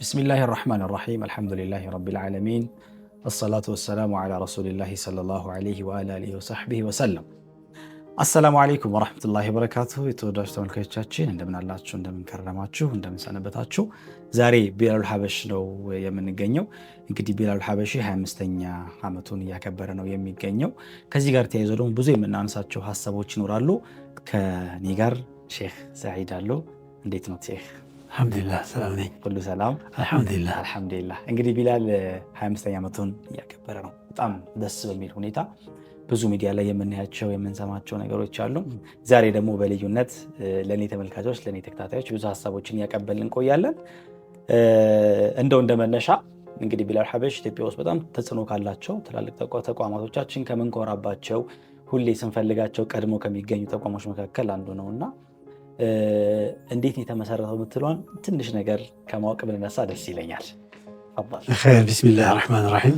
بسم الله الرحمن الرحيم الحمد لله رب العالمين الصلاة والسلام على رسول الله صلى الله عليه وآله وصحبه وسلم السلام عليكم ورحمة الله وبركاته የተወዳጅ ተመልካቾቻችን እንደምን አላችሁ እንደምን ከረማችሁ እንደምን ሰነበታችሁ ዛሬ ቢላሉል ሐበሺ ነው የምንገኘው እንግዲህ ቢላሉል ሐበሺ 25ኛ ዓመቱን ያከበረ ነው የሚገኘው ከዚህ ጋር ተያይዞ ደግሞ ብዙ የምናነሳቸው ሐሳቦች ይኖራሉ ከኔ ጋር ሼክ ሰዒድ አሉ እንዴት ነው ሼክ አልሐምዱሊላህ ሰላም ነኝ ሁሉ ሰላም አልሐምዱሊላህ እንግዲህ ቢላል 25ኛ ዓመቱን ያከበረ ነው በጣም ደስ በሚል ሁኔታ ብዙ ሚዲያ ላይ የምናያቸው የምንሰማቸው ነገሮች አሉ ዛሬ ደግሞ በልዩነት ለኔ ተመልካቾች ለኔ ተከታታዮች ብዙ ሐሳቦችን ያቀበልን ቆያለን እንደመነሻ እንግዲህ ቢላሉል ሐበሺ ኢትዮጵያ ውስጥ በጣም ተጽዕኖ ካላቸው ትላልቅ ተቋማቶቻችን ከምንኮራባቸው ሁሌ ስንፈልጋቸው ቀድሞ ከሚገኙ ተቋሞች መካከል አንዱ ነውና እንዴት የተመሰረተው ምትሏን ትንሽ ነገር ከማወቅ ብንነሳ ደስ ይለኛል خير بسم الله الرحمن الرحيم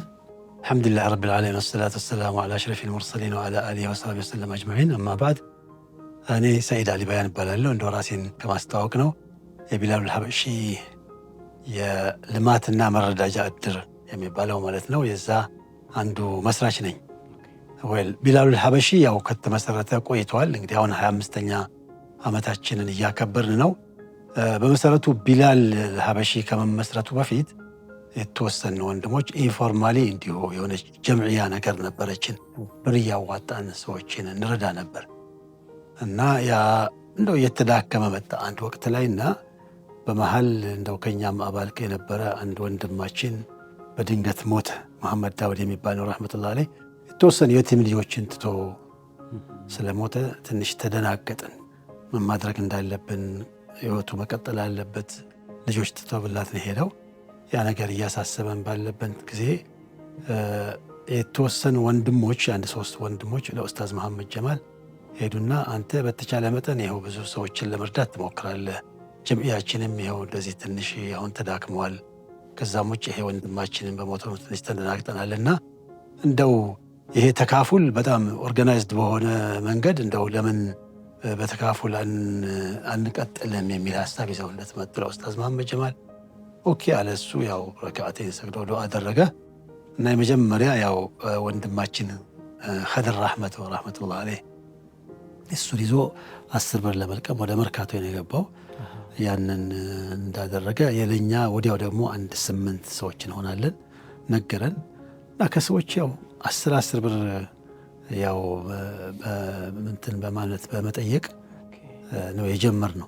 الحمد لله رب العالمين والصلاة والسلام على أشرف المرسلين وعلى آله وصحبه وسلم أجمعين أما بعد أنا سعيد علي بيان بالله عند راسين كما استوقنا የቢላሉል ሐበሺ የልማትና መረዳጃ እድር የሚባለው ማለት ነው የዛ አንዱ መስራች ነኝ ቢላሉል ሐበሺ ያው ከተመሰረተ ቆይቷል እንግዲህ አሁን 25ኛ ዓመታችንን እያከበርን ነው በመሰረቱ ቢላል ሐበሺ ከመመስረቱ በፊት የተወሰኑ ወንድሞች ኢንፎርማሊ እንዲሁ የሆነች ጀምዕያ ነገር ነበረችን ብር ያዋጣን ሰዎችን እንረዳ ነበር እና ያ እንደው የተዳከመ መጣ አንድ ወቅት ላይና በመሃል እንደው ከኛም አባል የነበረ አንድ ወንድማችን በድንገት ሞተ መሐመድ ዳውድ የሚባለው ረህመቱላህ ዐለይሂ የተወሰኑ የቲም ልጆችን ትቶ ስለሞተ ትንሽ ተደናገጥን ምን ማድረግ እንዳለብን ህይወቱ መቀጠል አለበት ልጆች ትተውላት ነው ሄደው ያ ነገር እያሳሰበን ባለበት ጊዜ የተወሰኑ ወንድሞች አንድ ሶስት ወንድሞች ለኡስታዝ መሐመድ ጀማል ሄዱና አንተ በተቻለ መጠን ይሄው ብዙ ሰዎችን ለመርዳት ትሞክራለህ ጀምዕያችንም ይሄው እንደዚህ ትንሽ አሁን ተዳክመዋል ከዛም ውጭ ይሄ ወንድማችንን በሞተው ትንሽ ተደናግጠናልና እንደው ይሄ ተካፉል በጣም ኦርጋናይዝድ በሆነ መንገድ እንደው ለምን በተካፉል አንቀጥልም የሚል ሐሳብ ይዘውለት መጡ ለኡስታዝ መሐመድ ጀማል ኦኬ አለሱ ያው ረካዓተን ሰግዶ ዱዓ አደረገ እና የመጀመሪያ ያው ወንድማችን ኸድር ረህመቱላህ ዐለይሂ እሱ ይዞ 10 ብር ለመልቀም ወደ መርካቶ ነው የገባው ያንን እንዳደረገ የለኛ ወዲያው ደግሞ 8 ሰዎች እንሆናለን ነገረን እና ከሰዎች ያው 10 ብር ያው እንትን በማለት በመጠየቅ ነው የጀመርነው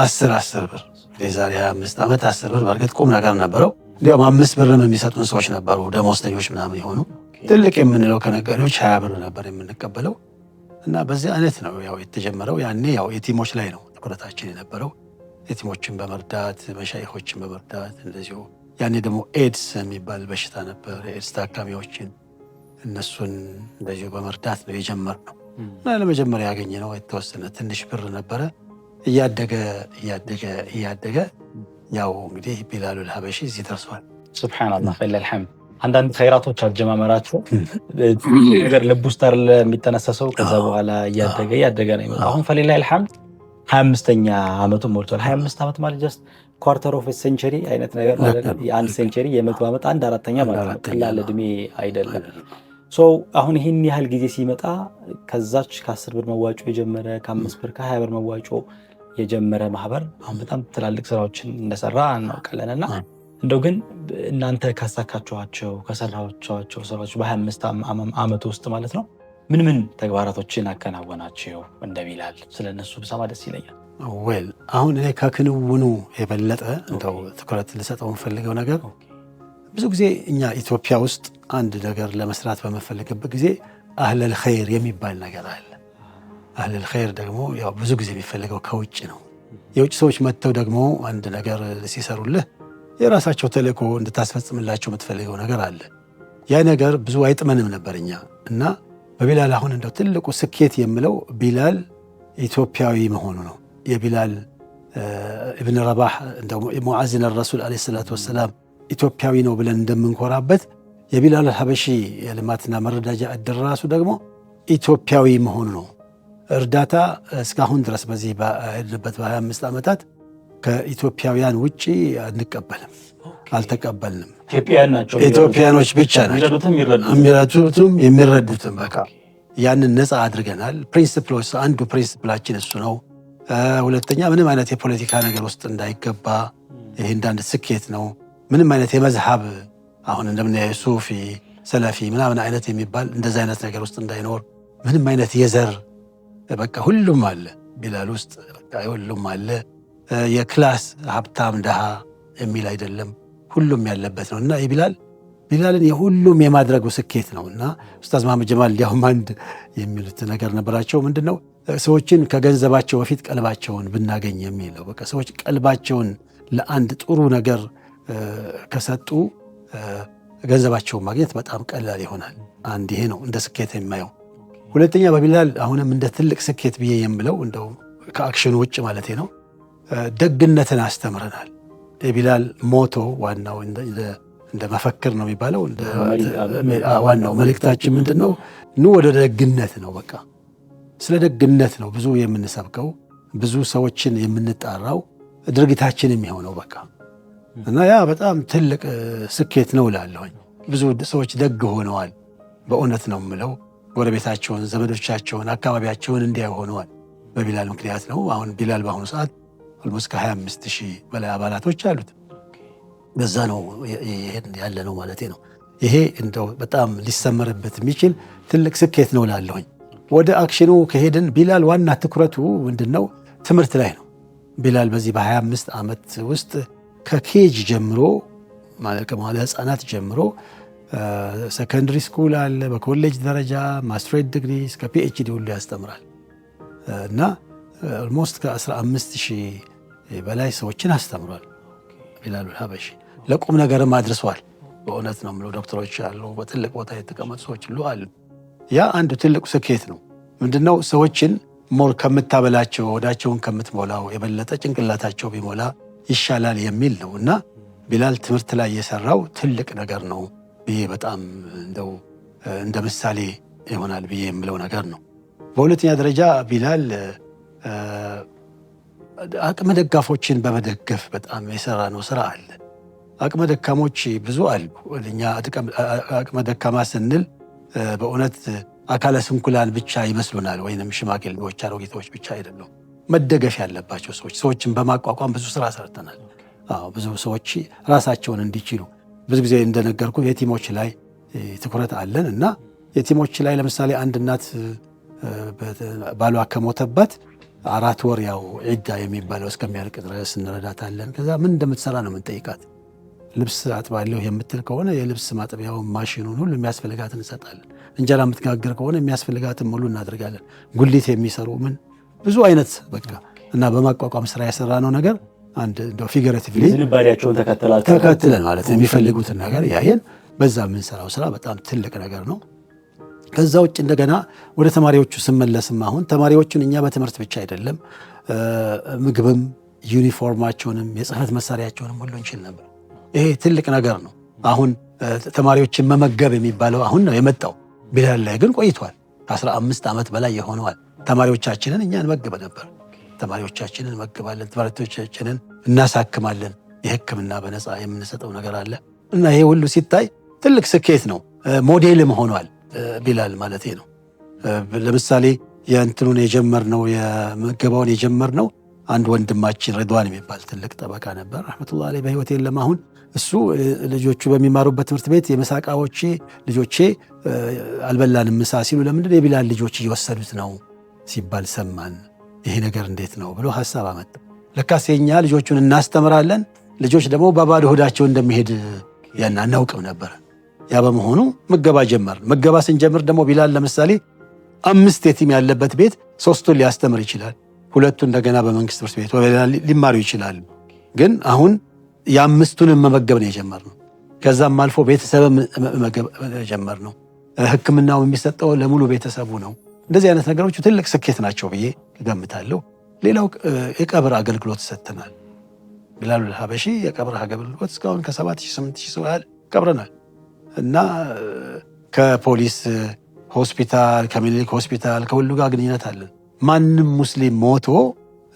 10 ብር የዛሬ 25 ዓመት 10 ብር በርግጥ ቁም ነገር ነበረው እንዲያውም 5 ብርም የሚሰጡን ሰዎች ነበሩ ደሞዝተኞች ምናምን የሆኑ ትልቅ የምንለው ከነጋዴዎች 20 ብር ነበር የምንቀበለው እና በዚህ አይነት ነው ያው የተጀመረው ያኔ ያው የቲሞች ላይ ነው ትኩረታችን የነበረው የቲሞችን በመርዳት መሻይኾችን በመርዳት እንደዚሁ ያኔ ደግሞ ኤድስ የሚባል በሽታ ነበር ኤድስ ታካሚዎችን እነሱን እንደዚሁ በመርዳት ነው የጀመርነው እና ለመጀመሪያ ያገኘነው የተወሰነ ትንሽ ብር ነበረ እያደገ ያው እንግዲህ ቢላሉል ሐበሺ እዚህ ደርሷል ሱብሃንአላህ ወለል ሐምድ አንዳንድ ኸይራቶች አጀማመራቸው ነገር ልብ ውስጥ አይደል የሚተነሰሰው ከዛ በኋላ እያደገ ነው የሚመጣው አሁን ፈሊላሂል ሐምድ 25ኛ ዓመቱን ሞልቷል 25 ዓመት ማለት ጀስት ኳርተር ኦፍ ሴንቸሪ አይነት ነገር ማለት ነው የአንድ ሴንቸሪ የመቶ ዓመት አንድ አራተኛ ማለት ነው ቀላል እድሜ አይደለም አሁን ይሄን ያህል ጊዜ ሲመጣ ከዛች ከ10 ብር መዋጮ የጀመረ ከ5 ብር ከ20 ብር መዋጮ የጀመረ ማህበር አሁን በጣም ትላልቅ ስራዎችን እንደሰራ እናውቃለንና እንደው ግን እናንተ ካሳካችኋቸው ከሰራችኋቸው ስራዎች በ25 ዓመት ውስጥ ማለት ነው ምን ተግባራቶችን አከናወናችሁ እንደሚላል ስለነሱ ብሰማ ደስ ይለኛል አሁን እኔ ከክንውኑ የበለጠ እንደው ትኩረት ልሰጠው የምፈልገው ነገር ብዙ ጊዜ እኛ ኢትዮጵያ ውስጥ አንድ ነገር ለመስራት በመፈለግበት ጊዜ አህለል ኸይር የሚባል ነገር አለ አህለል ኸይር ደግሞ ያው ብዙ ጊዜ የሚፈልገው ከውጭ ነው የውጭ ሰዎች መጥተው ደግሞ አንድ ነገር ሲሰሩልህ የራሳቸው ተልእኮ እንድታስፈጽምላቸው የምትፈልገው ነገር አለ ያ ነገር ብዙ አይጥመንም ነበርኛ እና በቢላል አሁን እንደው ትልቁ ስኬት የምለው ቢላል ኢትዮጵያዊ መሆኑ ነው የቢላል ኢብኑ ረባህ እንደው ሙዓዚን الرسول عليه الصلاه والسلام ኢትዮጵያዊ ነው ብለን እንደምንኮራበት የቢላሉል ሐበሺ የልማትና መረዳጃ እድር ራሱ ደግሞ ኢትዮጵያዊ መሆኑ ነው እርዳታ እስካሁን ድረስ በዚህ በ25 ዓመታት ከኢትዮጵያውያን ውጪ አንቀበልም፣ አልተቀበልንም። ኢትዮጵያኖች ብቻ ናቸው የሚረዱትም የሚረዱትም። በቃ ያንን ነፃ አድርገናል። ፕሪንሲፕሎች አንዱ ፕሪንሲፕላችን እሱ ነው። ሁለተኛ ምንም አይነት የፖለቲካ ነገር ውስጥ እንዳይገባ ይሄ እንዳንድ ስኬት ነው። ምንም አይነት የመዝሃብ አሁን እንደምናየው ሱፊ ሰለፊ ምናምን አይነት የሚባል እንደዚህ አይነት ነገር ውስጥ እንዳይኖር፣ ምንም አይነት የዘር በቃ ሁሉም አለ ቢላል ውስጥ በቃ ሁሉም አለ። የክላስ ሀብታም ደሃ የሚል አይደለም፣ ሁሉም ያለበት ነው እና ቢላልን የሁሉም የማድረጉ ስኬት ነው። እና ኡስታዝ መሐመድ ጀማል እንዲያውም አንድ የሚሉት ነገር ነበራቸው። ምንድነው ሰዎችን ከገንዘባቸው በፊት ቀልባቸውን ብናገኝ የሚለው። በቃ ሰዎች ቀልባቸውን ለአንድ ጥሩ ነገር ከሰጡ ገንዘባቸውን ማግኘት በጣም ቀላል ይሆናል። አንድ ይሄ ነው እንደ ስኬት የማየው። ሁለተኛ በቢላል አሁንም እንደ ትልቅ ስኬት ብዬ የምለው እንደው ከአክሽኑ ውጭ ማለት ነው ደግነትን አስተምረናል። የቢላል ሞቶ ዋናው እንደ መፈክር ነው የሚባለው። ዋናው መልእክታችን ምንድነው? ኑ ወደ ደግነት ነው። በቃ ስለ ደግነት ነው ብዙ የምንሰብከው፣ ብዙ ሰዎችን የምንጣራው፣ ድርጊታችን የሚሆነው በቃ እና ያ በጣም ትልቅ ስኬት ነው እላለሁኝ። ብዙ ሰዎች ደግ ሆነዋል። በእውነት ነው የምለው። ጎረቤታቸውን፣ ዘመዶቻቸውን፣ አካባቢያቸውን እንዲያዩ ሆነዋል በቢላል ምክንያት ነው። አሁን ቢላል በአሁኑ ሰዓት ኦልሞስት ከ25,000 በላይ አባላቶች አሉት። በዛ ነው ያለ ነው ማለት ነው። ይሄ እንደው በጣም ሊሰመርበት የሚችል ትልቅ ስኬት ነው እላለሁኝ። ወደ አክሽኑ ከሄድን ቢላል ዋና ትኩረቱ ምንድነው? ትምህርት ላይ ነው። ቢላል በዚህ በ25 ዓመት ውስጥ ከኬጅ ጀምሮ ማለት ከመዋለ ህፃናት ጀምሮ ሰከንደሪ ስኩል አለ፣ በኮሌጅ ደረጃ ማስትሬት ዲግሪ እስከ ፒኤችዲ ሁሉ ያስተምራል እና ኦልሞስት ከ15,000 በላይ ሰዎችን አስተምሯል ቢላል ሀበሺ። ለቁም ነገርም አድርሷል። በእውነት ነው የምለው። ዶክተሮች አሉ፣ በትልቅ ቦታ የተቀመጡ ሰዎች ሁሉ አሉ። ያ አንዱ ትልቁ ስኬት ነው። ምንድነው? ሰዎችን ሞር ከምታበላቸው ወዳቸውን ከምትሞላው የበለጠ ጭንቅላታቸው ቢሞላ ይሻላል የሚል ነው እና ቢላል ትምህርት ላይ የሰራው ትልቅ ነገር ነው ብዬ በጣም እንደው እንደ ምሳሌ ይሆናል ብዬ የምለው ነገር ነው። በሁለተኛ ደረጃ ቢላል አቅመ ደጋፎችን በመደገፍ በጣም የሰራ ነው ስራ አለ። አቅመ ደካሞች ብዙ አሉ። እኛ አቅመ ደካማ ስንል በእውነት አካለ ስንኩላን ብቻ ይመስሉናል፣ ወይንም ሽማግሌዎች፣ አሮጊቶች ብቻ አይደሉም። መደገፍ ያለባቸው ሰዎችን በማቋቋም ብዙ ስራ ሰርተናል። ብዙ ሰዎች ራሳቸውን እንዲችሉ ብዙ ጊዜ እንደነገርኩ የቲሞች ላይ ትኩረት አለን እና የቲሞች ላይ ለምሳሌ አንድ እናት ባሏ ከሞተባት 4 ወር ያው ዒዳ የሚባለው እስከሚያልቅ ድረስ እንረዳታለን። ከዛ ምን እንደምትሰራ ነው የምንጠይቃት። ልብስ አጥባለሁ የምትል ከሆነ የልብስ ማጠቢያውን ማሽኑን ሁሉ የሚያስፈልጋትን እንሰጣለን። እንጀራ የምትጋግር ከሆነ የሚያስፈልጋትን ሙሉ እናደርጋለን። ጉሊት የሚሰሩ ምን ብዙ አይነት በቃ እና በማቋቋም ስራ የሰራ ነው ነገር አንድ እንደው ፊገሬቲቭሊ ዝንባሌያቸውን ተከትለን ማለት የሚፈልጉትን ነገር ያየን በዛ የምንሰራው ስራ በጣም ትልቅ ነገር ነው። ከዛ ውጭ እንደገና ወደ ተማሪዎቹ ስመለስም አሁን ተማሪዎቹን እኛ በትምህርት ብቻ አይደለም ምግብም ዩኒፎርማቸውንም የጽህፈት መሳሪያቸውንም ሁሉ እንችል ነበር። ይሄ ትልቅ ነገር ነው። አሁን ተማሪዎችን መመገብ የሚባለው አሁን ነው የመጣው። ቢላል ላይ ግን ቆይቷል። ከ15 ዓመት በላይ የሆነዋል። ተማሪዎቻችንን እኛ እንመግብ ነበር። ተማሪዎቻችንን እንመግባለን፣ ተማሪዎቻችንን እናሳክማለን። የሕክምና በነፃ የምንሰጠው ነገር አለ እና ይሄ ሁሉ ሲታይ ትልቅ ስኬት ነው። ሞዴልም ሆኗል ቢላል ማለት ነው። ለምሳሌ የእንትኑን የጀመርነው የምገባውን የጀመርነው አንድ ወንድማችን ሬድዋን የሚባል ትልቅ ጠበቃ ነበር ረህመቱላህ ዐለይሂ፣ በህይወት የለም አሁን። እሱ ልጆቹ በሚማሩበት ትምህርት ቤት የምሳቃዎቼ ልጆቼ አልበላንም ምሳ ሲሉ ለምንድን የቢላል ልጆች እየወሰዱት ነው ሲባል ሰማን። ይሄ ነገር እንዴት ነው ብሎ ሐሳብ አመጣ። ለካስ የኛ ልጆቹን እናስተምራለን፣ ልጆች ደግሞ በባዶ ሆዳቸው እንደሚሄድ ያን አናውቅም ነበር። ያ በመሆኑ ምገባ ጀመር። ምገባ ስንጀምር ደግሞ ቢላል ለምሳሌ 5 የቲም ያለበት ቤት 3ቱን ሊያስተምር ይችላል፣ 2ቱ እንደገና በመንግስት ትምህርት ቤት ወበሌላ ሊማሩ ይችላሉ። ግን አሁን የ5ቱንም መመገብ ነው የጀመርነው። ከዛም አልፎ ቤተሰብም መመገብ ጀመርነው። ሕክምናው የሚሰጠው ለሙሉ ቤተሰቡ ነው። እንደዚህ አይነት ነገሮች ትልቅ ስኬት ናቸው ብዬ እገምታለሁ። ሌላው የቀብር አገልግሎት ሰጥተናል። ቢላል ሀበሺ የቀብር አገልግሎት እስካሁን ከ7,000 8,000 ሰው ያህል ቀብረናል እና ከፖሊስ ሆስፒታል፣ ከሚኒሊክ ሆስፒታል ከሁሉ ጋር ግንኙነት አለን። ማንም ሙስሊም ሞቶ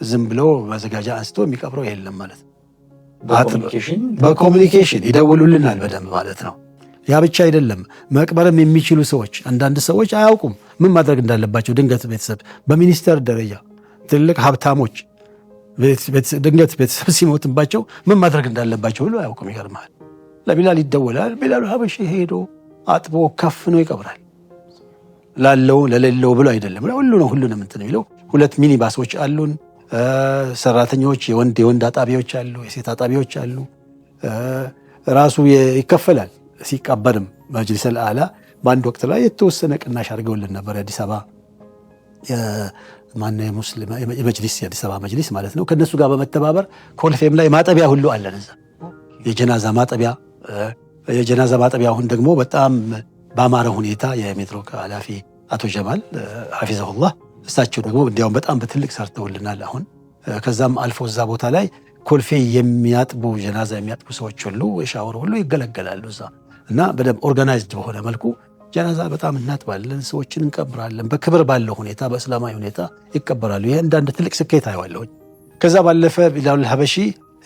ዝም ብሎ መዘጋጃ አንስቶ የሚቀብረው የለም ማለት ነው። በኮሚኒኬሽን ይደውሉልናል በደንብ ማለት ነው። ያ ብቻ አይደለም፣ መቅበርም የሚችሉ ሰዎች አንዳንድ ሰዎች አያውቁም ምን ማድረግ እንዳለባቸው። ድንገት ቤተሰብ በሚኒስተር ደረጃ ትልቅ ሀብታሞች ድንገት ቤተሰብ ሲሞትባቸው ምን ማድረግ እንዳለባቸው ሁሉ አያውቁም። ይገርማል። ለቢላል ይደወላል። ቢላል ሀበሺ ሄዶ አጥቦ ከፍኖ ይቀብራል። ላለው ለሌለው ብሎ አይደለም፣ ለሁሉ ነው። ሁሉንም እንትን የሚለው 2 ሚኒባሶች አሉን። ሰራተኞች የወንድ አጣቢዎች አሉ፣ የሴት አጣቢዎች አሉ። ራሱ ይከፈላል። ሲቀበርም መጅሊስ አልአላ በአንድ ወቅት ላይ የተወሰነ ቅናሽ አድርገውልን ነበር። የአዲስ አበባ የመጅሊስ የአዲስ አበባ መጅሊስ ማለት ነው። ከነሱ ጋር በመተባበር ኮልፌም ላይ ማጠቢያ ሁሉ አለን እዛ፣ የጀናዛ ማጠቢያ። አሁን ደግሞ በጣም በአማረ ሁኔታ የሜትሮክ ኃላፊ አቶ ጀማል ሐፊዘሁላህ እሳቸው ደግሞ እንዲያውም በጣም በትልቅ ሰርተውልናል። አሁን ከዛም አልፎ እዛ ቦታ ላይ ኮልፌ የሚያጥቡ ጀናዛ የሚያጥቡ ሰዎች ሁሉ የሻወር ሁሉ ይገለገላሉ እዛ እና በደንብ ኦርጋናይዝድ በሆነ መልኩ ጀናዛ በጣም እናጥባለን፣ ሰዎችን እንቀብራለን። በክብር ባለው ሁኔታ በእስላማዊ ሁኔታ ይቀበራሉ። ይሄ እንዳንድ ትልቅ ስኬት አየዋለሁ። ከዛ ባለፈ ቢላል ሀበሺ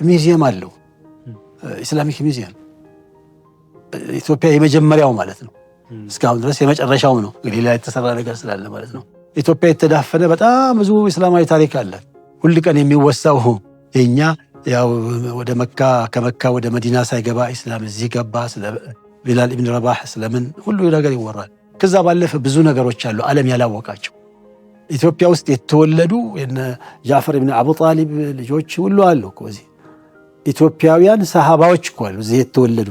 ሚዚየም አለው፣ ኢስላሚክ ሚዚየም ኢትዮጵያ የመጀመሪያው ማለት ነው። እስካሁን ድረስ የመጨረሻው ነው። እንግዲህ ላይ የተሰራ ነገር ስላለ ማለት ነው። ኢትዮጵያ የተዳፈነ በጣም ብዙ እስላማዊ ታሪክ አለ። ሁል ቀን የሚወሳው የኛ ያው ወደ መካ ከመካ ወደ መዲና ሳይገባ ኢስላም እዚህ ገባ፣ ስለ ቢላል ኢብኑ ረባህ ስለምን ሁሉ ነገር ይወራል። ከዛ ባለፈ ብዙ ነገሮች አሉ ዓለም ያላወቃቸው። ኢትዮጵያ ውስጥ የተወለዱ የነ ጃዕፈር ኢብኑ አቡ ጣሊብ ልጆች ሁሉ አሉ እኮ እዚህ። ኢትዮጵያውያን ሰሃባዎች እኮ አሉ እዚህ የተወለዱ፣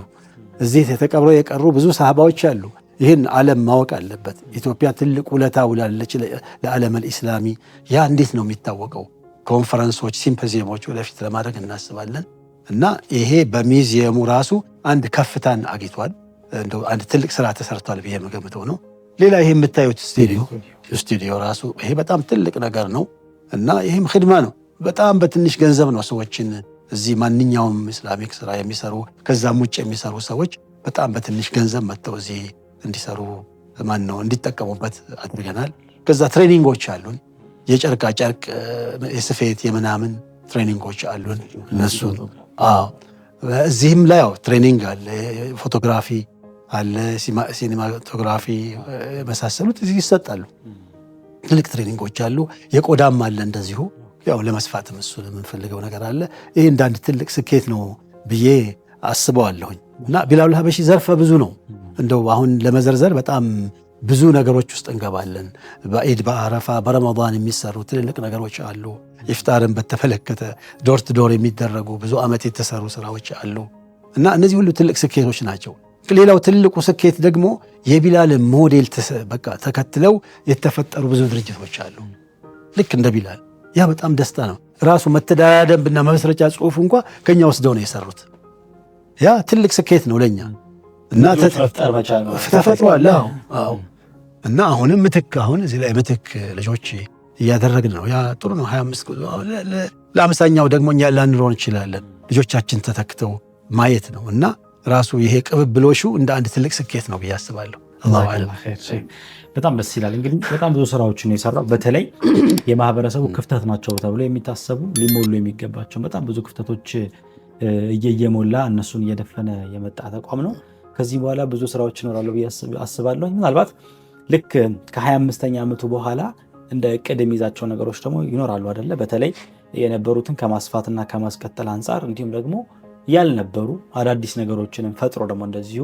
እዚህ ተቀብረው የቀሩ ብዙ ሰሃባዎች አሉ። ይህን ዓለም ማወቅ አለበት። ኢትዮጵያ ትልቅ ውለታ ውላለች ለዓለም አልኢስላሚ። ያ እንዴት ነው የሚታወቀው? ኮንፈረንሶች፣ ሲምፖዚየሞች ወደፊት ለማድረግ እናስባለን እና ይሄ በሚዚየሙ ራሱ አንድ ከፍታን አግኝቷል። እንደው አንድ ትልቅ ስራ ተሰርቷል ብዬ የምገምተው ነው። ሌላ ይሄ የምታዩት ስቱዲዮ ራሱ ይሄ በጣም ትልቅ ነገር ነው እና ይህም ኽድማ ነው። በጣም በትንሽ ገንዘብ ነው ሰዎችን እዚህ ማንኛውም ኢስላሚክ ስራ የሚሰሩ ከዛም ውጭ የሚሰሩ ሰዎች በጣም በትንሽ ገንዘብ መጥተው እዚህ እንዲሰሩ እንዲጠቀሙበት አድርገናል። ከዛ ትሬኒንጎች አሉን፣ የጨርቃ ጨርቅ የስፌት የምናምን ትሬኒንጎች አሉን እነሱ። እዚህም ላይ ያው ትሬኒንግ አለ፣ ፎቶግራፊ አለ፣ ሲኒማቶግራፊ የመሳሰሉት እዚህ ይሰጣሉ። ትልቅ ትሬኒንጎች አሉ። የቆዳም አለ እንደዚሁ። ያው ለመስፋትም እሱ የምንፈልገው ነገር አለ። ይህ እንዳንድ ትልቅ ስኬት ነው ብዬ አስበዋለሁኝ እና ቢላል ሀበሺ ዘርፈ ብዙ ነው። እንደው አሁን ለመዘርዘር በጣም ብዙ ነገሮች ውስጥ እንገባለን። በኢድ በአረፋ በረመዳን የሚሰሩ ትልልቅ ነገሮች አሉ። ኢፍጣርን በተመለከተ ዶር ቱ ዶር የሚደረጉ ብዙ ዓመት የተሰሩ ስራዎች አሉ እና እነዚህ ሁሉ ትልቅ ስኬቶች ናቸው። ሌላው ትልቁ ስኬት ደግሞ የቢላል ሞዴል በቃ ተከትለው የተፈጠሩ ብዙ ድርጅቶች አሉ ልክ እንደ ቢላል። ያ በጣም ደስታ ነው። ራሱ መተዳደሪያ ደንብና መመስረቻ ጽሑፍ እንኳ ከኛ ወስደው ነው የሰሩት። ያ ትልቅ ስኬት ነው ለኛ እና ተፈጥሯል። እና አሁንም አሁን እዚህ ላይ ምትክ ልጆች እያደረግን ነው። ያ ጥሩ ነው። 25 ለአምሳኛው ደግሞ እኛ ላንኖር እንችላለን። ልጆቻችን ተተክተው ማየት ነው እና ራሱ ይሄ ቅብብሎሹ እንደ አንድ ትልቅ ስኬት ነው ብዬ አስባለሁ። በጣም ደስ ይላል። እንግዲህ በጣም ብዙ ስራዎችን የሰራው በተለይ የማህበረሰቡ ክፍተት ናቸው ተብሎ የሚታሰቡ ሊሞሉ የሚገባቸው በጣም ብዙ ክፍተቶች እየሞላ እነሱን እየደፈነ የመጣ ተቋም ነው። ከዚህ በኋላ ብዙ ስራዎች ይኖራሉ ብዬ አስባለሁ። ምናልባት ልክ ከ25ኛ ዓመቱ በኋላ እንደ እቅድ የሚይዛቸው ነገሮች ደግሞ ይኖራሉ አይደለ? በተለይ የነበሩትን ከማስፋትና ከማስቀጠል አንጻር እንዲሁም ደግሞ ያልነበሩ አዳዲስ ነገሮችንም ፈጥሮ ደግሞ እንደዚሁ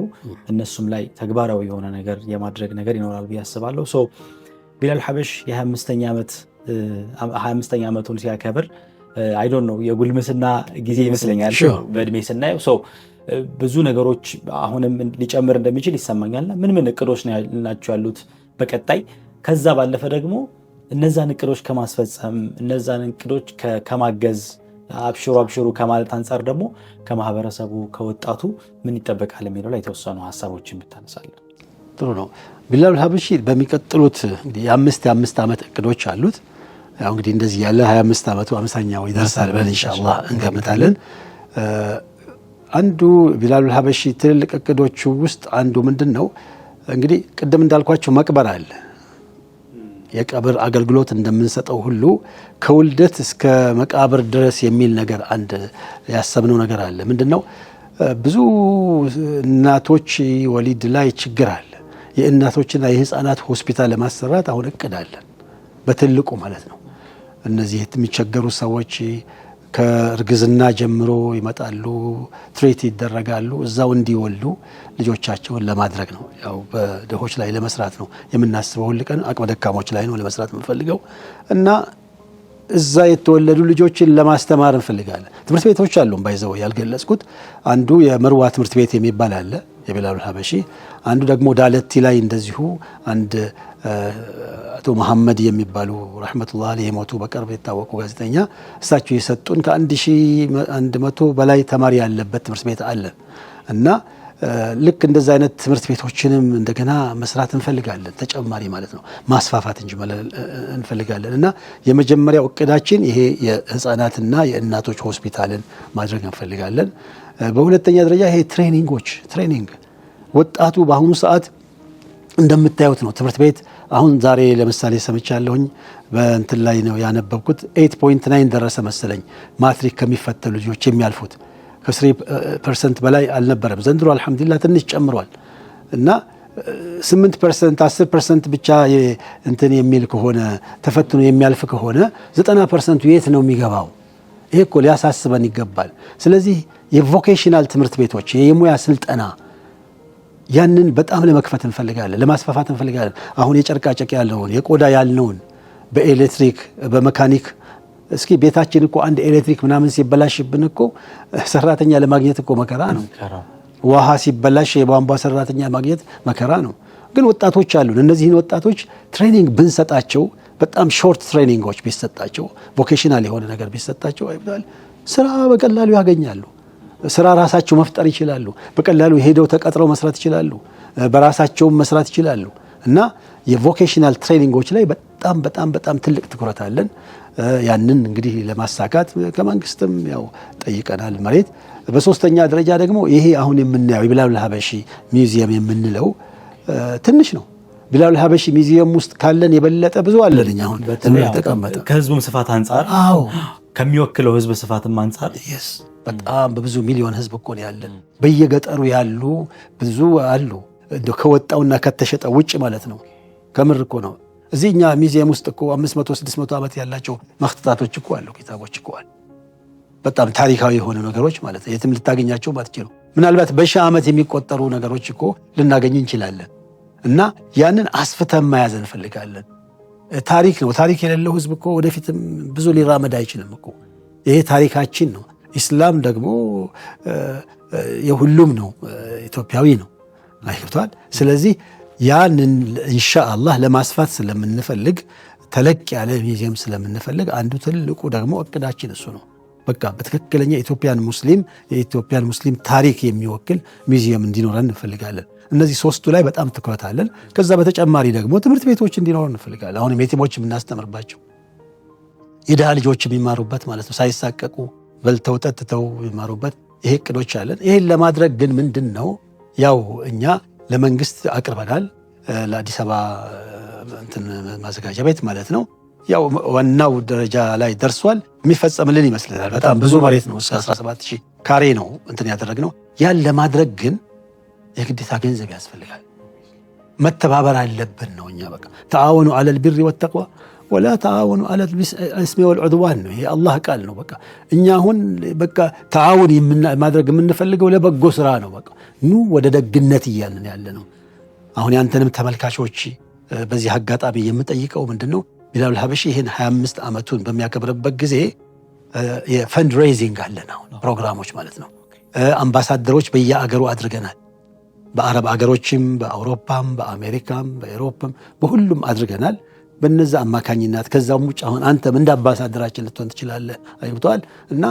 እነሱም ላይ ተግባራዊ የሆነ ነገር የማድረግ ነገር ይኖራል ብዬ አስባለሁ። ሶ ቢላል ሀበሽ የ25ኛ ዓመቱን ሲያከብር አይ ዶንት ኖ የጉልምስና ጊዜ ይመስለኛል በእድሜ ስናየው። ሶ ብዙ ነገሮች አሁንም ሊጨምር እንደሚችል ይሰማኛልና ምን እቅዶች ናቸው ያሉት በቀጣይ? ከዛ ባለፈ ደግሞ እነዛን እቅዶች ከማስፈጸም እነዛን እቅዶች ከማገዝ አብሽሩ ከማለት አንጻር ደግሞ ከማህበረሰቡ ከወጣቱ ምን ይጠበቃል የሚለው ላይ የተወሰኑ ሀሳቦችን ብታነሳለን ጥሩ ነው። ቢላል ሀበሺ በሚቀጥሉት እንግዲህ የአምስት ዓመት እቅዶች አሉት። ያው እንግዲህ እንደዚህ ያለ 25 ዓመቱ 50ኛው ይደርሳል ብለን ኢንሻአላህ እንገምታለን። አንዱ ቢላል ሀበሺ ትልልቅ እቅዶቹ ውስጥ አንዱ ምንድነው እንግዲህ ቅድም እንዳልኳቸው መቅበር አለ። የቀብር አገልግሎት እንደምንሰጠው ሁሉ ከውልደት እስከ መቃብር ድረስ የሚል ነገር አንድ ያሰብነው ነገር አለ። ምንድነው? ብዙ እናቶች ወሊድ ላይ ችግር አለ። የእናቶችና የህፃናት ሆስፒታል ለማሰራት አሁን እቅድ አለን፣ በትልቁ ማለት ነው። እነዚህ የሚቸገሩ ሰዎች ከእርግዝና ጀምሮ ይመጣሉ፣ ትሬት ይደረጋሉ፣ እዛው እንዲወልዱ ልጆቻቸውን ለማድረግ ነው። ያው በድሆች ላይ ለመስራት ነው የምናስበው፣ ሁሉ ቀን አቅመ ደካሞች ላይ ነው ለመስራት የምንፈልገው እና እዛ የተወለዱ ልጆችን ለማስተማር እንፈልጋለን። ትምህርት ቤቶች አሉ ባይዘው ያልገለጽኩት፣ አንዱ የመርዋ ትምህርት ቤት የሚባል አለ የቢላሉል ሀበሺ፣ አንዱ ደግሞ ዳለቲ ላይ እንደዚሁ አንድ አቶ መሐመድ የሚባሉ ረህመቱላህ ዐለይሂ የሞቱ በቅርብ የታወቁ ጋዜጠኛ እሳቸው የሰጡን ከ1100 በላይ ተማሪ ያለበት ትምህርት ቤት አለ እና ልክ እንደዛ አይነት ትምህርት ቤቶችንም እንደገና መስራት እንፈልጋለን። ተጨማሪ ማለት ነው ማስፋፋት እንጂ እንፈልጋለን እና የመጀመሪያው እቅዳችን ይሄ የህፃናትና የእናቶች ሆስፒታልን ማድረግ እንፈልጋለን። በሁለተኛ ደረጃ ይሄ ትሬኒንግ ወጣቱ በአሁኑ ሰዓት እንደምታዩት ነው። ትምህርት ቤት አሁን ዛሬ ለምሳሌ ሰምቻለሁኝ በእንትን ላይ ነው ያነበብኩት 8.9 ደረሰ መሰለኝ ማትሪክ ከሚፈተሉ ልጆች የሚያልፉት ከ3% በላይ አልነበረም። ዘንድሮ አልহামዱሊላህ ትንሽ ጨምሯል እና 8% 10% ብቻ እንትን የሚል ከሆነ ተፈትኖ የሚያልፍ ከሆነ 90% የት ነው የሚገባው? ይሄ እኮ ሊያሳስበን ይገባል። ስለዚህ የቮኬሽናል ትምህርት ቤቶች የሙያ ስልጠና ያንን በጣም ለመክፈት እንፈልጋለን፣ ለማስፋፋት እንፈልጋለን። አሁን የጨርቃ ጨርቅ ያለውን የቆዳ ያልነውን በኤሌክትሪክ በመካኒክ እስኪ ቤታችን እኮ አንድ ኤሌክትሪክ ምናምን ሲበላሽብን እኮ ሰራተኛ ለማግኘት እኮ መከራ ነው። ውሃ ሲበላሽ የቧንቧ ሰራተኛ ማግኘት መከራ ነው። ግን ወጣቶች አሉን። እነዚህን ወጣቶች ትሬኒንግ ብንሰጣቸው፣ በጣም ሾርት ትሬኒንጎች ቢሰጣቸው፣ ቮኬሽናል የሆነ ነገር ቢሰጣቸው አይባል ስራ በቀላሉ ያገኛሉ። ስራ ራሳቸው መፍጠር ይችላሉ። በቀላሉ ሄደው ተቀጥረው መስራት ይችላሉ። በራሳቸው መስራት ይችላሉ እና የቮኬሽናል ትሬኒንጎች ላይ በጣም በጣም በጣም ትልቅ ትኩረት አለን። ያንን እንግዲህ ለማሳካት ከመንግስትም ያው ጠይቀናል መሬት። በሶስተኛ ደረጃ ደግሞ ይሄ አሁን የምናየው የቢላሉል ሀበሺ ሚውዚየም የምንለው ትንሽ ነው። ቢላሉል ሀበሺ ሚውዚየም ውስጥ ካለን የበለጠ ብዙ አለን። አሁን ተቀመጠ ከህዝቡም ስፋት አንፃር፣ አዎ ከሚወክለው ህዝብ ስፋትም አንፃር በጣም በብዙ ሚሊዮን ህዝብ እኮ ነው ያለን። በየገጠሩ ያሉ ብዙ አሉ። ከወጣውና ከተሸጠ ውጭ ማለት ነው። ከምር እኮ ነው። እዚህኛ ሚውዚየም ውስጥ እኮ 500-600 ዓመት ያላቸው መክተታቶች እኮ አሉ፣ ኪታቦች እኮ አሉ። በጣም ታሪካዊ የሆኑ ነገሮች ማለት ነው። የትም ልታገኛቸው ማትችሉ ምናልባት በሺህ ዓመት የሚቆጠሩ ነገሮች እኮ ልናገኝ እንችላለን እና ያንን አስፍተን መያዝ እንፈልጋለን። ታሪክ ነው። ታሪክ የሌለው ህዝብ እኮ ወደፊትም ብዙ ሊራመድ አይችልም እኮ። ይሄ ታሪካችን ነው። ኢስላም ደግሞ የሁሉም ነው፣ ኢትዮጵያዊ ነው። አይቷል። ስለዚህ ያንን ኢንሻአላህ ለማስፋት ስለምንፈልግ ተለቅ ያለ ሚውዚየም ስለምንፈልግ አንዱ ትልቁ ደግሞ እቅዳችን እሱ ነው። በቃ በትክክለኛ የኢትዮጵያን ሙስሊም ታሪክ የሚወክል ሚውዚየም እንዲኖረን እንፈልጋለን። እነዚህ ሶስቱ ላይ በጣም ትኩረት አለን። ከዛ በተጨማሪ ደግሞ ትምህርት ቤቶች እንዲኖረን እንፈልጋለን። አሁን የቲሞች የምናስተምርባቸው የድሃ ልጆች የሚማሩበት ማለት ነው፣ ሳይሳቀቁ በልተው ጠጥተው የሚማሩበት ይሄ እቅዶች አለን። ይሄን ለማድረግ ግን ምንድነው ያው እኛ ለመንግስት አቅርበናል፣ ለአዲስ አበባ እንትን ማዘጋጃ ቤት ማለት ነው። ያው ዋናው ደረጃ ላይ ደርሷል። የሚፈጸምልን ይመስለናል። በጣም ብዙ መሬት ነው፣ እስከ 17000 ካሬ ነው እንትን ያደረግነው። ያን ለማድረግ ግን የግዴታ ገንዘብ ያስፈልጋል። መተባበር አለብን ነው። እኛ በቃ ተዓወኑ ዐለል ቢሪ ወተቅዋ ወላ ተዓወኑ ዐለል ኢስሚ ወልዑድዋን ነው። ይሄ አላህ ቃል ነው። በቃ እኛ አሁን በቃ ተዓውን ማድረግ የምንፈልገው ለበጎ ስራ ነው። በቃ ኑ ወደ ደግነት እያልን ያለ ነው። አሁን ያንተንም ተመልካቾች በዚህ አጋጣሚ የምጠይቀው ምንድነው ቢላሉል ሀበሺ ይሄን 25 ዓመቱን በሚያከብርበት ጊዜ የፈንድ ሬይዚንግ አለን። አሁን ፕሮግራሞች ማለት ነው። አምባሳደሮች በየአገሩ አድርገናል። በአረብ አገሮችም፣ በአውሮፓም፣ በአሜሪካም፣ በአውሮፓም በሁሉም አድርገናል። በነዛ አማካኝነት ከዛም ውጭ አሁን አንተም እንደ አምባሳደራችን ልትሆን ትችላለህ። አይብቷል እና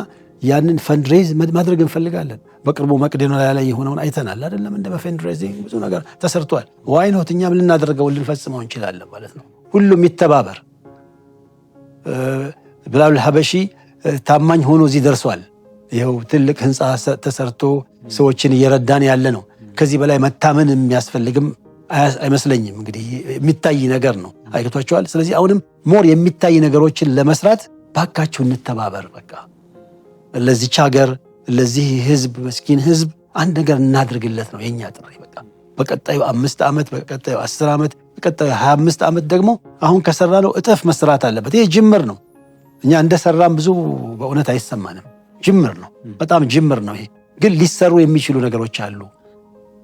ያንን ፈንድ ሬይዝ ማድረግ እንፈልጋለን። በቅርቡ መቅደኖላ ላይ የሆነውን አይተናል አይደለም? እንደ ፈንድ ሬይዚንግ ብዙ ነገር ተሰርቷል። ዋይ ነው እኛም ልናደርገው ልንፈጽመው እንችላለን ማለት ነው። ሁሉም ይተባበር። ቢላሉል ሀበሺ ታማኝ ሆኖ እዚህ ደርሷል። ይኸው ትልቅ ህንፃ ተሰርቶ ሰዎችን እየረዳን ያለ ነው። ከዚህ በላይ መታመን የሚያስፈልግም አይመስለኝም። እንግዲህ የሚታይ ነገር ነው አይቷቸዋል። ስለዚህ አሁንም ሞር የሚታይ ነገሮችን ለመስራት ባካችሁ እንተባበር። በቃ ለዚች ሀገር ለዚህ ህዝብ መስኪን ህዝብ አንድ ነገር እናድርግለት ነው የኛ ጥሪ። በቃ በቀጣዩ 5 ዓመት በቀጣዩ 10 ዓመት በቀጣዩ 25 ዓመት ደግሞ አሁን ከሰራነው እጥፍ መስራት አለበት። ይሄ ጅምር ነው። እኛ እንደሰራን ብዙ በእውነት አይሰማንም። ጅምር ነው፣ በጣም ጅምር ነው። ይሄ ግን ሊሰሩ የሚችሉ ነገሮች አሉ።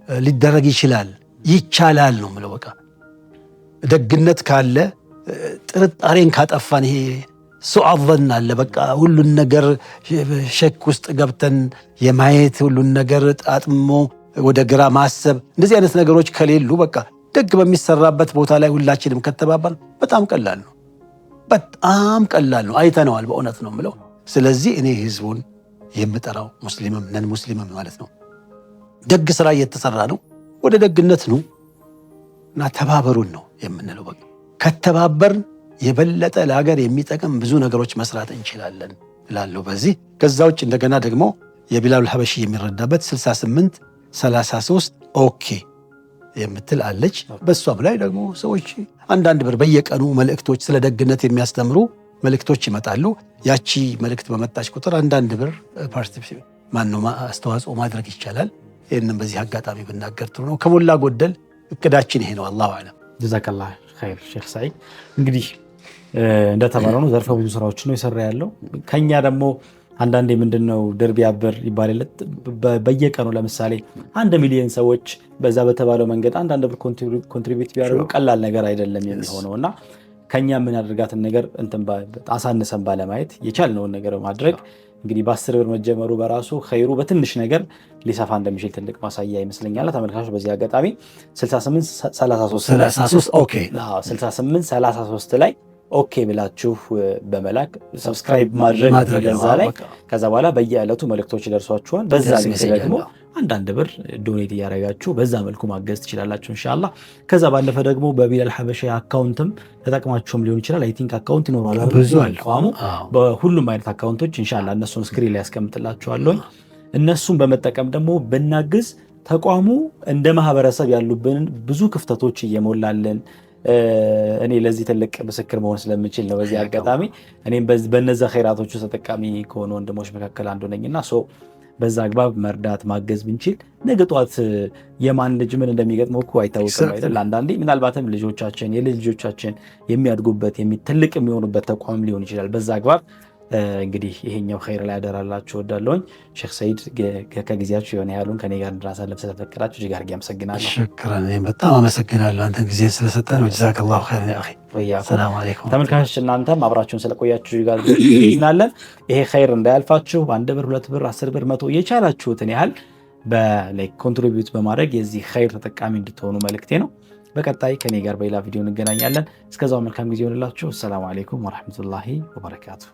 ሊደረግ ይችላል፣ ይቻላል ነው የምለው። በቃ ደግነት ካለ ጥርጣሬን ካጠፋን ይሄ ሱዐዘን አለ። በቃ ሁሉን ነገር ሸክ ውስጥ ገብተን የማየት ሁሉን ነገር ጣጥሞ ወደ ግራ ማሰብ እንደዚህ አይነት ነገሮች ከሌሉ በቃ ደግ በሚሰራበት ቦታ ላይ ሁላችንም ከተባባል በጣም ቀላል ነው። በጣም ቀላል ነው። አይተነዋል። በእውነት ነው የምለው። ስለዚህ እኔ ህዝቡን የምጠራው ሙስሊምም ነን ሙስሊምም ማለት ነው ደግ ስራ እየተሰራ ነው፣ ወደ ደግነት ነው እና ተባበሩን ነው የምንለው። በቃ ከተባበርን የበለጠ ለሀገር የሚጠቅም ብዙ ነገሮች መስራት እንችላለን እላለሁ በዚህ። ከዛ ውጭ እንደገና ደግሞ የቢላሉል ሐበሺ የሚረዳበት 6833 ኦኬ የምትል አለች። በሷም ላይ ደግሞ ሰዎች አንዳንድ ብር በየቀኑ መልእክቶች ስለ ደግነት የሚያስተምሩ መልእክቶች ይመጣሉ። ያቺ መልእክት በመጣች ቁጥር አንዳንድ ብር አስተዋጽኦ ማድረግ ይቻላል። ይህንም በዚህ አጋጣሚ ብናገር ጥሩ ነው። ከሞላ ጎደል እቅዳችን ይሄ ነው። አላሁ አለም። ጀዛከላህ ኸይር ሼክ ሰዒድ። እንግዲህ እንደተባለው ነው ዘርፈ ብዙ ስራዎች ነው የሰራ ያለው። ከኛ ደግሞ አንዳንዴ ምንድነው ድር ቢያብር ይባላል። በየቀኑ ለምሳሌ 1 ሚሊዮን ሰዎች በዛ በተባለው መንገድ አንዳንድ ብር ኮንትሪቢዩት ቢያደርጉ ቀላል ነገር አይደለም የሚሆነውና ከኛ ምን ያደርጋትን ነገር አሳንሰን ባለማየት የቻልነውን ነገር ማድረግ እንግዲህ በ10 ብር መጀመሩ በራሱ ኸይሩ በትንሽ ነገር ሊሰፋ እንደሚችል ትልቅ ማሳያ ይመስለኛል። ተመልካቾች በዚህ አጋጣሚ 6833 ኦኬ 6833 ላይ ኦኬ ብላችሁ በመላክ ሰብስክራይብ ማድረግ ገዛ ላይ ከዛ በኋላ በየዕለቱ መልእክቶች ይደርሷችኋል። በዛ ጊዜ ደግሞ አንዳንድ ብር ዶኔት እያደረጋችሁ በዛ መልኩ ማገዝ ትችላላችሁ ኢንሻአላህ። ከዛ ባለፈ ደግሞ በቢላል ሐበሺ አካውንትም ተጠቅማችሁም ሊሆን ይችላል። አይ ቲንክ አካውንት ይኖራል ብዙ አልቋሙ በሁሉም አይነት አካውንቶች ኢንሻአላህ እነሱን ስክሪን ላይ ያስቀምጥላችኋለሁ። እነሱን በመጠቀም ደግሞ ብናግዝ ተቋሙ እንደ ማህበረሰብ ያሉብን ብዙ ክፍተቶች እየሞላልን እኔ ለዚህ ትልቅ ምስክር መሆን ስለምችል ነው። በዚህ አጋጣሚ እኔም በነዛ ኸይራቶቹ ተጠቃሚ ከሆኑ ወንድሞች መካከል አንዱ ነኝና በዛ አግባብ መርዳት ማገዝ ብንችል ነገ ጧት የማን ልጅ ምን እንደሚገጥመው እኮ አይታወቅም አይደል? አንዳንዴ ምናልባትም ልጆቻችን የልጅ ልጆቻችን የሚያድጉበት ትልቅ የሚሆኑበት ተቋም ሊሆን ይችላል። በዛ አግባብ እንግዲህ ይሄኛው ኸይር ላይ አደራላችሁ ወዳለሁኝ። ሼክ ሰዒድ ከጊዜያችሁ የሆነ ያሉን ከኔ ጋር እንድናሳልፍ ስለፈቀዳችሁ እጅግ አድርጌ አመሰግናለሁ። ሽክራን። በጣም አመሰግናለሁ አንተን ጊዜ ስለሰጠን። ጀዛከላሁ ኸይረን ያ አኺ። ሰላም አለይኩም ተመልካቾች፣ እናንተም አብራችሁን ስለቆያችሁ ጋር እናለን። ይሄ ኸይር እንዳያልፋችሁ 1 ብር 2 ብር 10 ብር 100 የቻላችሁትን ያህል ኮንትሪቢዩት በማድረግ የዚህ ኸይር ተጠቃሚ እንድትሆኑ መልእክቴ ነው። በቀጣይ ከኔ ጋር በሌላ ቪዲዮ እንገናኛለን። እስከዛው መልካም ጊዜ ይሁንላችሁ። ሰላም አለይኩም ወራህመቱላሂ ወበረካቱ።